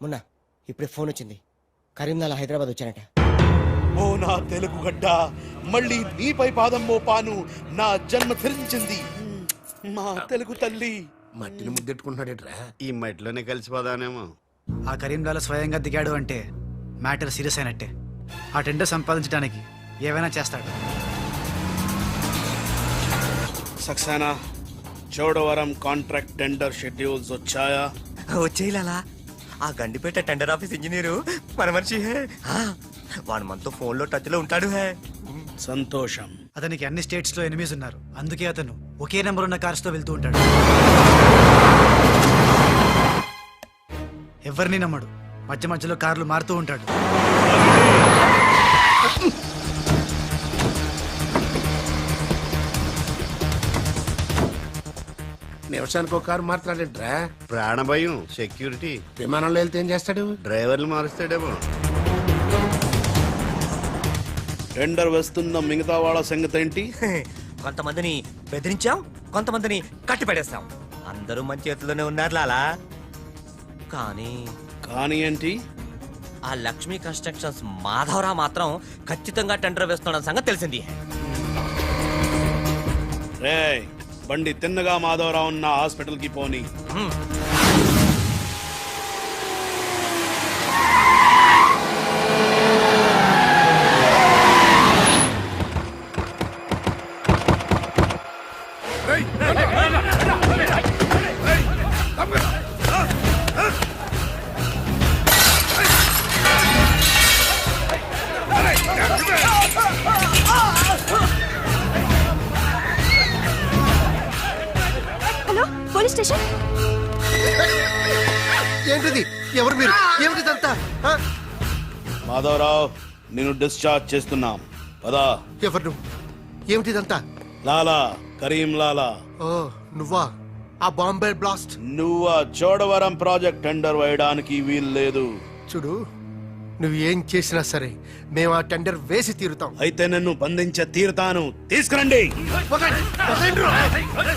మొన్న ఇప్పుడే ఫోన్ వచ్చింది, కరీంనగర్ హైదరాబాద్ వచ్చానట. ఓ నా తెలుగు గడ్డ, మళ్ళీ నీపై పాదం మోపాను, నా జన్మ ధరించింది మా తెలుగు తల్లి. మట్టిని ముద్దెట్టుకుంటున్నాడేట్రా? ఈ మట్టిలోనే కలిసిపోదానేమో. ఆ కరీంలాల స్వయంగా దిగాడు అంటే మ్యాటర్ సీరియస్ అయినట్టే. ఆ టెండర్ సంపాదించడానికి ఏవైనా చేస్తాడు. Saxena, Chodavaram contract tender schedules వచ్చాయా? వచ్చేయాలా? ఆ గండిపేట టెండర్ ఆఫీస్ ఇంజనీరు మన మనిషి హే. వాడు మనతో ఫోన్ లో టచ్ లో ఉంటాడు హే. సంతోషం. అతనికి అన్ని స్టేట్స్ లో ఎనిమీస్ ఉన్నారు, అందుకే అతను ఒకే నెంబర్ ఉన్న కార్స్ తో వెళ్తూ ఉంటాడు. ఎవరిని నమ్మడు, మధ్య మధ్యలో కార్లు మారుతూ ఉంటాడు. నిమిషానికి ఒక కారు మాట్లాడేట్రా? ప్రాణభయం, సెక్యూరిటీ. విమానంలో వెళ్తే ఏం చేస్తాడు? డ్రైవర్లు మారుస్తాడేమో. టెండర్ వేస్తున్న మిగతా వాళ్ళ సంగతి ఏంటి? కొంతమందిని బెదిరించాం, కొంతమందిని కట్టి పెడేస్తాం. అందరూ మన చేతిలోనే ఉన్నారు లాలా. కానీ ఏంటి? ఆ లక్ష్మీ కన్స్ట్రక్షన్స్ మాధవరావు మాత్రం ఖచ్చితంగా టెండర్ వేస్తున్న సంగతి తెలిసింది. రే, బండి తిన్నగా మాధవరావు ఉన్న హాస్పిటల్ కి పోని. Hello, police station. ఏంటిది? ఎవరు మీరు? ఏమిటిదంతా? మాధవరావు, నేను డిశ్చార్జ్ చేస్తున్నాం. పదా. ఎవరు నువ్వు? ఏమిటిదంతా? లాలా, కరీం లాలా. ఓ నువ్వా? ఆ బాంబే బ్లాస్ట్. నువ్వు ఆ చోడవరం ప్రాజెక్ట్ టెండర్ వేయడానికి వీలు లేదు. చూడు, నువ్వు ఏం చేసినా సరే మేము ఆ టెండర్ వేసి తీరుతాం. అయితే నన్ను బంధించే తీరుతాను. తీసుకురండి.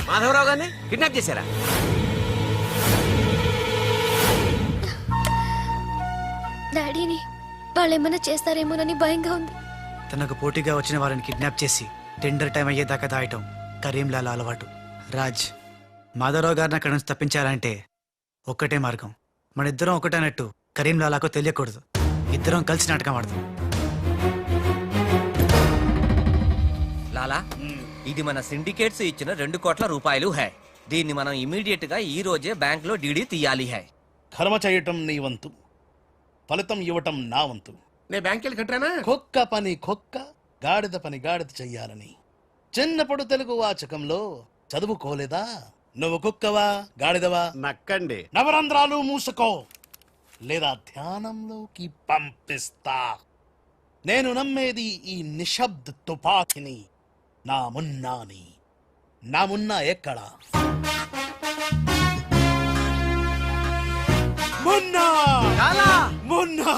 మాధవరావు గారిని కిడ్నాప్ చేశారా? డాడీని వాళ్ళేమన్నా చేస్తారేమోనని భయంగా ఉంది. తనకు పోటీగా వచ్చిన వారిని కిడ్నాప్ చేసి టెండర్ టైం అయ్యేదాకా దాయటం కరీంలాల అలవాటు. రాజ్, మాధవరావు గారిని అక్కడి నుంచి తప్పించాలంటే ఒక్కటే మార్గం. మన ఇద్దరం ఒకటన్నట్టు కరీంలాలాకు తెలియకూడదు. ఇద్దరం కలిసి నాటకం ఆడదాం. లాలా, ఇది మన సిండికేట్స్ ఇచ్చిన 2 కోట్ల రూపాయలు హై. దీన్ని మనం ఇమీడియట్ గా ఈ రోజే బ్యాంక్ లో డీడీ తీయాలి హై. కర్మ చేయటం నీ వంతు, ఫలితం ఇవ్వటం నా వంతు. నేను బ్యాంక్ వెళ్ళి కట్టానా? కుక్క పని కుక్క, గాడిద పని గాడిద చెయ్యాలని చిన్నప్పుడు తెలుగు వాచకంలో చదువుకోలేదా? నువ్వు కుక్కవా గాడిదవా? నక్కండి. నవరంధ్రాలు మూసుకో, లేదా ధ్యానంలోకి పంపిస్తా. నేను నమ్మేది ఈ నిశ్శబ్ద తుపాకిని, నా మున్నాని. నా మున్నా ఎక్కడా? మున్నా! మున్నా!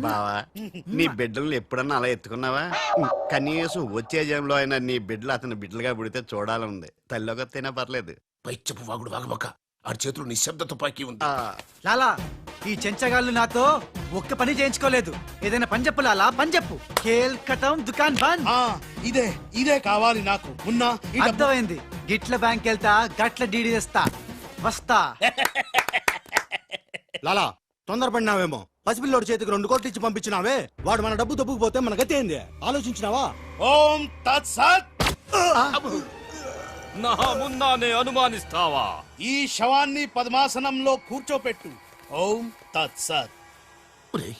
బావా, నీ బిడ్డలను ఎప్పుడన్నా అలా ఎత్తుకున్నావా? కనీసం వచ్చే జంలో అయినా నీ బిడ్డలు అతని బిడ్డలుగా పుడితే చూడాలనుంది. తల్లికొత్తైనా పర్లేదు. పైచ్చపు వాగుడు వాగబక్క. ఆ చేతులు నిశ్శబ్ద తుపాకీ ఉంది. లాలా, ఈ చెంచగాళ్ళు నాతో ఒక్క పని చేయించుకోలేదు. ఏదైనా పని చెప్పు లాలా, పని చెప్పు. కేల్ కటం దుకాన్ బంద్. ఇదే ఇదే కావాలి నాకు. మున్నా, ఈ డబ్బు- అర్థమైంది. గిట్ల బ్యాంక్ వెళ్తా, గట్ల డీడీ తెస్తా. వస్తా. లాలా, తొందరపడినావేమో. పసిపిల్లోడి చేతికి 2 కోట్లు ఇచ్చి పంపించినావే, వాడు మన డబ్బు తప్పుకుపోతే మన గతి ఏంది? ఆలోచించినావా? ఓం తత్సత్. నా మున్నానే అనుమానిస్తావా? ఈ శవాన్ని పద్మాసనంలో కూర్చోపెట్టు. ఓం తత్సత్. ఒరేయ్,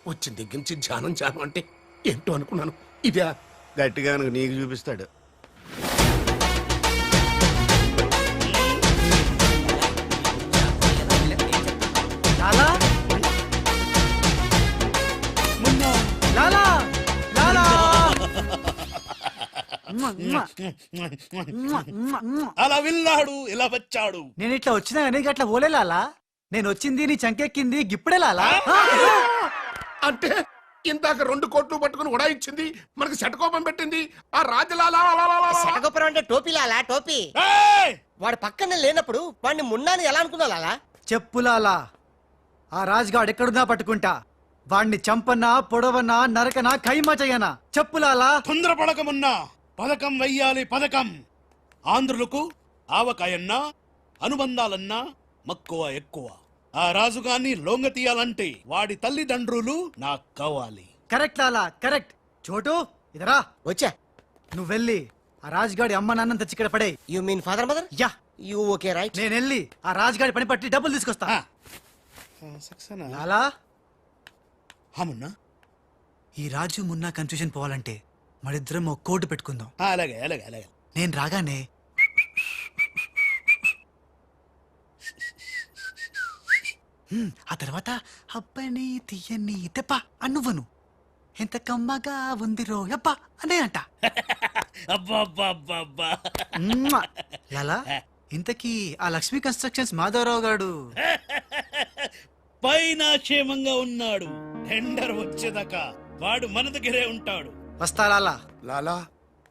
వచ్చిన దగ్గర నుంచి ధ్యానం ధ్యానం అంటే ఏంటో అనుకున్నాను. ఇదే గట్టిగా నీకు చూపిస్తాడు. లాలా, లాలా, లాలా. అలా విన్నాడు, ఇలా వచ్చాడు. నేను ఇట్లా వచ్చినా కానీ గట్ల ఓలే లాలా. నేను వచ్చింది నీ చంకెక్కింది గిప్పుడే లాలా. అంటే ఇందాక 2 కోట్లు పట్టుకుని ఉడాయించింది, మనకి శటకోపం పెట్టింది ఆ రాజలాలా. శటగోపురం అంటే టోపీ లాలా టోపీ. ఏయ్! వాడు పక్కనే లేనప్పుడు వాడిని మున్నాని ఎలా అనుకున్నా లాలా? చెప్పులాలా ఆ రాజ్గాడ్ ఎక్కడున్నా పట్టుకుంటా. వాణ్ణి చంపనా, పొడవనా, నరకనా, ఖైమా చెయ్యనా. చెప్పులాలా. తొందరపడకమున్నా పథకం వెయ్యాలి పథకం. ఆంధ్రులకు ఆవకాయన్నా అనుబంధాలన్నా మక్కువ ఎక్కువ. ఆ రాజుగాన్ని లొంగ తీయాలంటే వాడి తల్లిదండ్రులు నాకు కావాలి. కరెక్ట్ లాలా, కరెక్ట్. చోటు ఇదరా, వచ్చా. నువ్వు వెళ్ళి ఆ రాజ్గాడి అమ్మ నాన్న తెచ్చి ఇక్కడ పడే. You mean father mother? Yeah, you okay right. నేను వెళ్ళి ఆ రాజ్గాడి పని పట్టి డబ్బులు తీసుకొస్తా. సక్సేనా? లాలా, మున్నా ఈ రాజు మున్నా కన్ఫ్యూజన్ పోవాలంటే మరిద్దరం ఒక కోటు పెట్టుకుందాం. అలాగే అలాగే అలాగే. నేను రాగానే ఆ తర్వాత అబ్బని తీయని తెప్ప అన్నువ్వను. ఎంత కమ్మగా ఉంది రోయప్ప అనే అంట. అబ్బా మ్మ్. లాలా, ఇంతకీ ఆ లక్ష్మీ కన్స్ట్రక్షన్స్ మాధవరావు గారు పైన క్షేమంగా ఉన్నాడు. టెండర్ వచ్చేదాకా వాడు మన దగ్గరే ఉంటాడు. వస్తా లాలా. లాలా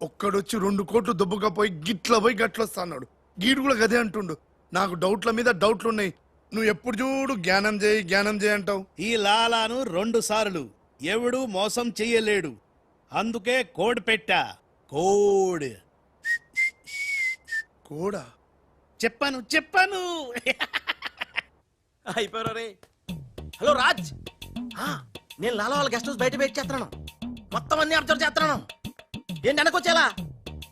ఒక్కడొచ్చి 2 కోట్లు దుబ్బగా పోయి గిట్ల పోయి గట్లొస్తాడు. గీడు కూడా గదే అంటుండు. నాకు డౌట్ల మీద డౌట్లున్నాయి. నువ్వు ఎప్పుడు చూడు జ్ఞానం చేయి అంటావు. ఈ లాలాను 2 సార్లు ఎవడు మోసం చెయ్యలేడు. అందుకే కోడ్ పెట్టా. కోడ్ కూడా చెప్పాను. అయిపోయారు రే. హలో రాజ్, నేను లాలా వాళ్ళ గెస్ట్ హౌస్ బయట వెయిట్ చేస్తున్నాను. మొత్తం అన్ని అబ్జర్వ్ చేస్తున్నాను. ఏంటి వెనకొచ్చేలా?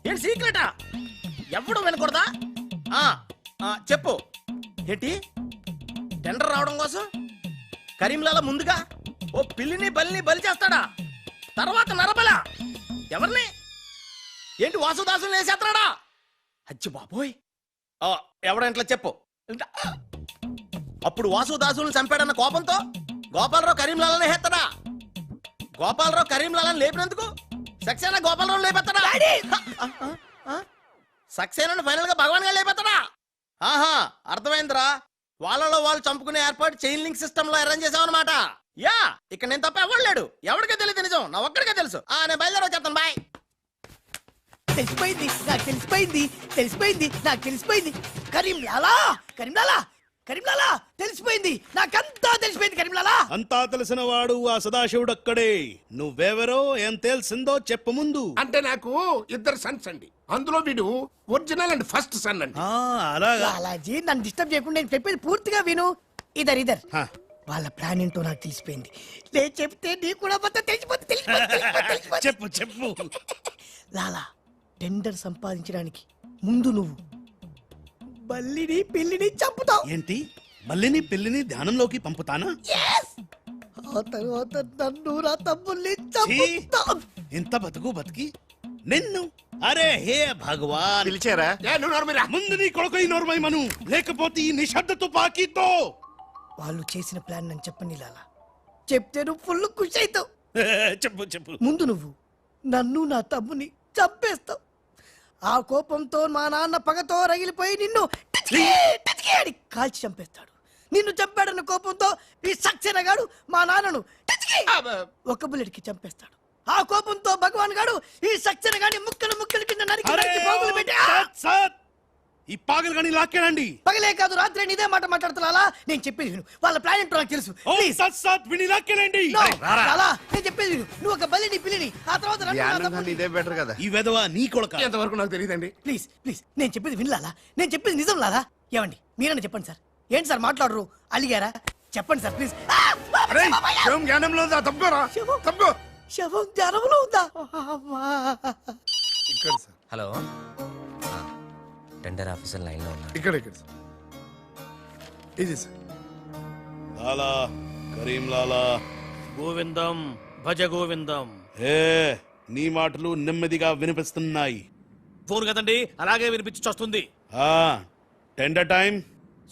ఏంటి సీక్రెటా? ఎవడు వినకూడదా? చెప్పు. ఏంటి టెండర్ రావడం కోసం కరీంలాలా ముందుగా ఓ పిల్లిని బలిని బలి చేస్తాడా? తర్వాత నరబల ఎవరిని? ఏంటి వాసుదాసుని వేసేస్తాడా? అచ్చి బాబోయ్, ఎవడంట్లా చెప్పు. అప్పుడు వాసుదాసులను చంపాడన్న కోపంతో గోపాలరావు కరీంలాలని హేస్తాడా? గోపాలరావు కరీంలాలని లేపినందుకు సక్సేనా గోపాలరావు లేపెత్తాడా? సక్సేనాను ఫైనల్ గా భగవాన్ గా లేపెత్తాడా? ఆహా, అర్థమైందిరా. వాళ్ళలో వాళ్ళు చంపుకునే ఏర్పాటు చైన్ లింక్ సిస్టమ్ లో అరేంజ్ చేసామన్నమాట. యా, ఇక్కడ నేను తప్ప ఎవరు లేడు. ఎవరికే తెలియదు నిజం, నా ఒక్కడికే తెలుసు. నేను బయలుదేరి వచ్చేస్తాను. బాయ్. తెలిసిపోయింది నాకు తెలిసిపోయింది. కరీంలాలా తెలిసిపోయింది. నాకంతా తెలిసిపోయింది కరీంలాలా. అంతా తెలిసిన వాడు ఆ సదాశివుడు అక్కడే. నువ్వెవరో ఏం తెలిసిందో చెప్పు ముందు. అంటే నాకు 2 సన్స్ అండి. అందులో వీడు ఒరిజినల్ అండ్ ఫస్ట్ సన్ అండి. అలాగా? లాలాజీ, నన్ను డిస్టర్బ్ చేయకుండా నేను చెప్పేది పూర్తిగా విను. ఇదర్ వాళ్ళ ప్లాన్ ఏంటో నాకు తెలిసిపోయింది. నేను చెప్తే నీకు కూడా మొత్తం తెలిసిపోతుంది. చెప్పు. లాలా, టెండర్ సంపాదించడానికి ముందు నువ్వు బల్లిని పిల్లిని చంపుతావు. ఏంటి? బల్లిని పిల్లిని ధ్యానంలోకి పంపుతానా? ఆ తర్వాత నన్ను నా తమ్ముల్ని చంపుతావు. ఇంత బతికి నిన్ను? అరే హే భగవాన్. పిలిచారా? ముందు నీ కొడుకు ఈ నోర్మైమను, లేకపోతే ఈ నిశ్శబ్ద తుపాకీతో. వాళ్ళు చేసిన ప్లాన్ నన్ను చెప్పని లాలా. చెప్తే నువ్వు ఫుల్ ఖుషి అవుతావు. చెప్పు. ముందు నువ్వు నన్ను నా తమ్ముని చంపేస్తావు. ఆ కోపంతో మా నాన్న పగతో రగిలిపోయి నిన్ను టిచ్కి అని కాల్చి చంపేస్తాడు. నిన్ను చంపాడన్న కోపంతో ఈ సక్సేనా గాడు మా నాన్నను టిచ్కి ఒక బుల్లెట్ కి చంపేస్తాడు. ఆ కోపంతో భగవాన్ గాడు ఈ సక్సేనా గాని ముక్కలు కింద నరికి పోగులు పెట్టి ఈ పాగలు గాని లాక్కేనండి. పగలే కాదు రాత్రి ఇదే మాట మాట్లాడుతున్నా. నేను చెప్పేది విను. వాళ్ళ ప్లాన్ ఏంటో నాకు తెలుసు. నేను చెప్పేది విను. నువ్వు ఒక బలిని పిల్లిని, ఆ తర్వాత ఇదే బెటర్ కదా. ఈ వెధవ నీ కొడుక. ఎంతవరకు నాకు తెలియదండి. ప్లీజ్ నేను చెప్పేది వినలాలా. నేను చెప్పేది నిజం లాలా. ఏమండి మీరన్నా చెప్పండి సార్. ఏంటి సార్ మాట్లాడరు? అలిగారా? చెప్పండి సార్ ప్లీజ్. జ్ఞానంలో శవం జ్ఞానంలో ఉందా? ఇక్కడ sir. Hello, tender officer line లో ఉన్నారు. ఇక్కడ సార్. ఇది సార్. లాలా, కరీం లాలా. గోవిందం భజ గోవిందం. నీ మాటలు నెమ్మదిగా వినిపిస్తున్నాయి. ఫోన్ కదండి, అలాగే వినిపించొస్తుంది. టెండర్ టైం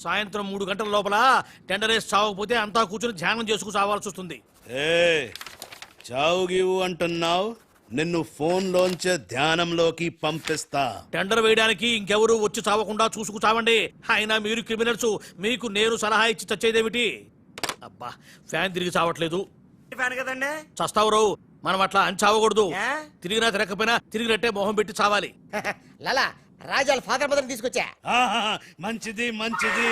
సాయంత్రం 3 గంటల లోపల టెండర్ వేసి చావకపోతే అంతా కూర్చొని ధ్యానం చేసుకు చావాల్సి వస్తుంది. చావు గీవు అంటున్నావు, నిన్ను ఫోన్ లోంచే ధ్యానంలోకి పంపిస్తా. టెండర్ వేయడానికి ఇంకెవరు వచ్చి చావకుండా చూసుకు చావండి. అయినా మీరు క్రిమినల్స్, మీకు నేను సలహా ఇచ్చి చచ్చేదేమిటి? అబ్బా, ఫ్యాన్ తిరిగి చావట్లేదు. ఫ్యాన్ కదండి. చస్తావు రావు మనం అట్లా అంచావకూడదు. తిరిగినా తిరగకపోయినా తిరిగినట్టే మొహం పెట్టి చావాలి. లాలా రాజాల ఫాదర్ మదర్ తీసుకొచ్చా. ఆహా, మంచిది మంచిది.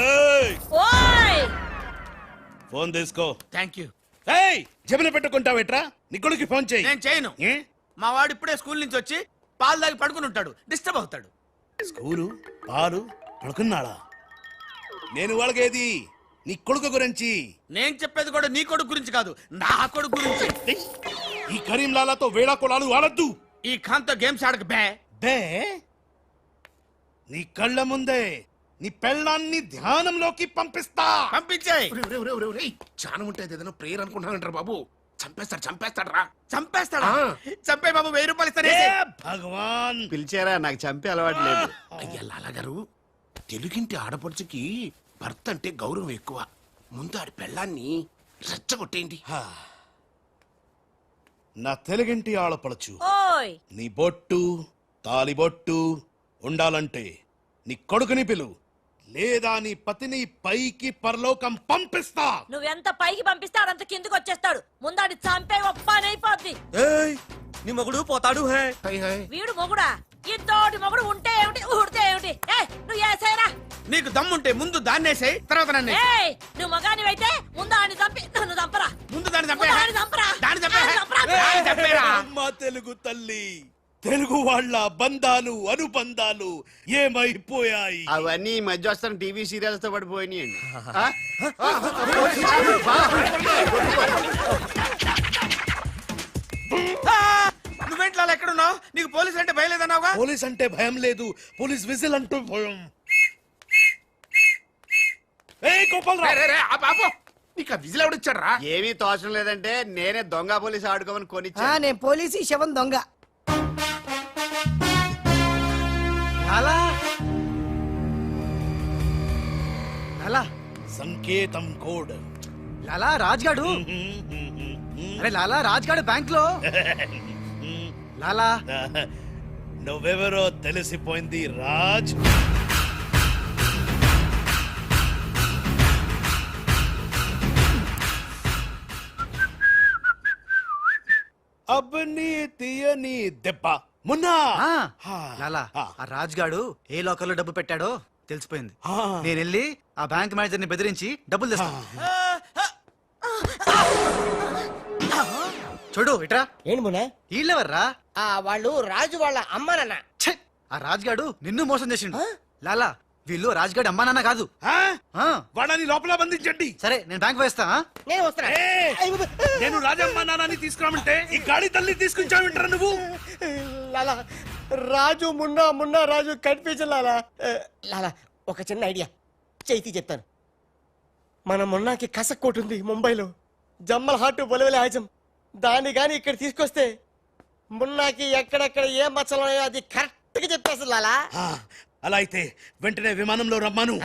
ఏయ్, ఫోన్ తీసుకో. Thank you. ఏయ్, జేబులో పెట్టుకుంటావేట్రా? నీ కొడుకు ఫోన్ చేయి. నేను చేయను. ఏ? మా వాడు ఇప్పుడే స్కూల్ నుంచి వచ్చి పాలు తాగి పడుకుని ఉంటాడు, డిస్టర్బ్ అవుతాడు. స్కూలు పాలు పడుకున్నాడా? నేను వాళ్ళకేది నీ కొడుకు గురించి. నేను చెప్పేది కూడా నీ కొడుకు గురించి కాదు, నా కొడుకు గురించి. ఏయ్, ఈ కరీంలాలాతో వేళా కొలాలు ఆడద్దు. ఈ ఖాన్తో గేమ్స్ ఆడక బే. బే, నీ కళ్ళ ముందే నీ పెళ్ళాన్ని ధ్యానంలోకి పంపిస్తా. పంపించేయ్. చాలా ఉంటుంది ఏదైనా ప్రేయర్ అనుకుంటానంటారు బాబు. చంపేస్తాడు రా. చంపేస్తాడా? చంపే బాబు, 1000 రూపాయలు ఇస్తానే. ఏ భగవాన్, పిలిచారా? నాకు చంపే అలవాటు లేదు. అయ్యా లాలగారు, తెలుగింటి ఆడపడుచుకి భర్త అంటే గౌరవం ఎక్కువ. ముందు ఆడి పెళ్ళాన్ని రెచ్చగొట్టేయండి. నా తెలుగింటి ఆడపడచ్చు నీ బొట్టు తాలిబొట్టు ఉండాలంటే నీ కొడుకుని పిలు, లేదా నీ పతిని పైకి పరలోకం పంపిస్తా. నువ్వెంత పైకి పంపిస్తే ఆడంత కిందకి వచ్చేస్తాడు. ముందాడి చంపే ఒప్పనైపోద్ది. ఏయ్, నీ మొగుడు పోతాడు హే. వీడు మొగుడా? ఇద్దోటి మొగుడు ఉంటే ఏమిటి, ఊడితే ఏమిటి? నువ్వు ఏసేరా. నీకు దమ్ముంటే ముందు దాన్నేసేయ్, తర్వాత నన్ను. నువ్వు మగానివైతే ముందు ఆడిని చంపి నన్ను చంపరా. ముందు దాన్ని చంపే. ముందు ఆడిని చంపరా. దాన్ని చంపే. ఆడిని చంపరా. దాన్ని చంపేరా. అమ్మా తెలుగు తల్లి, తెలుగు వాళ్ళ బంధాలు అనుబంధాలు ఏమైపోయాయి? అవన్నీ ఈ మధ్య వస్తాను టీవీ సీరియల్స్ తో పడిపోయినాయండి. నువ్వేంట్లో ఎక్కడున్నావు? నీకు పోలీస్ అంటే భయం లేదన్నావుగా. పోలీస్ అంటే భయం లేదు, పోలీస్ విజిల్ అంటూ భయం. నీకు విజిల్ ఎవడిచ్చాడు రా? ఏమీ తోచడం లేదంటే నేనే దొంగ పోలీస్ ఆడుకోమని కొనిచ్చా. నేను పోలీసు ఈ శవం దొంగ. లాలా లాలా సంకేతం కోడ్. లాలా రాజ్గాడు. అరే లాలా రాజ్గాడు బ్యాంక్ లో. లాలా నువ్వెవరో తెలిసిపోయింది రాజ్. అబ్బని తీయని దెబ్బ మున్నా. లాలా ఆ రాజ్గాడు ఏ లోకల్లో డబ్బు పెట్టాడో తెలిసిపోయింది. నేను వెళ్ళి ఆ బ్యాంక్ మేనేజర్ ని బెదిరించి డబ్బులు తెస్తాను. చూడు ఇట్రా. ఏంటి మున్నా? వీళ్ళెవర్రా? వాళ్ళు రాజు వాళ్ళ అమ్మానన్న. ఛే! ఆ రాజ్గాడు నిన్ను మోసం చేసిండు. లాలా వీళ్ళు రాజ్గాడు అమ్మా నాన్న కాదు. వాడని లోపల బంధించండి. సరే నేను బ్యాంక్ వేస్తా. నేను వస్తున్నా. నేను రాజమ్మ నాన్నని తీసుకురామంటే ఈ గాడి తల్లి తీసుకొచ్చావింటారా నువ్వు? లాలా రాజు మున్నా రాజు కన్ఫ్యూజన్ లాలా. లాలా ఒక చిన్న ఐడియా చైతి చెప్తాను. మన మున్నాకి కసక్కోటు ఉంది ముంబైలో, జమ్మల్ హాట్ బొలవెల హాజం. దాన్ని గాని ఇక్కడ తీసుకొస్తే మున్నాకి ఎక్కడెక్కడ ఏ మచ్చలు ఉన్నాయో అది కరెక్ట్ గా చెప్పేస్తుంది లాలా. అలా అయితే వెంటనే విమానంలో రమ్మను.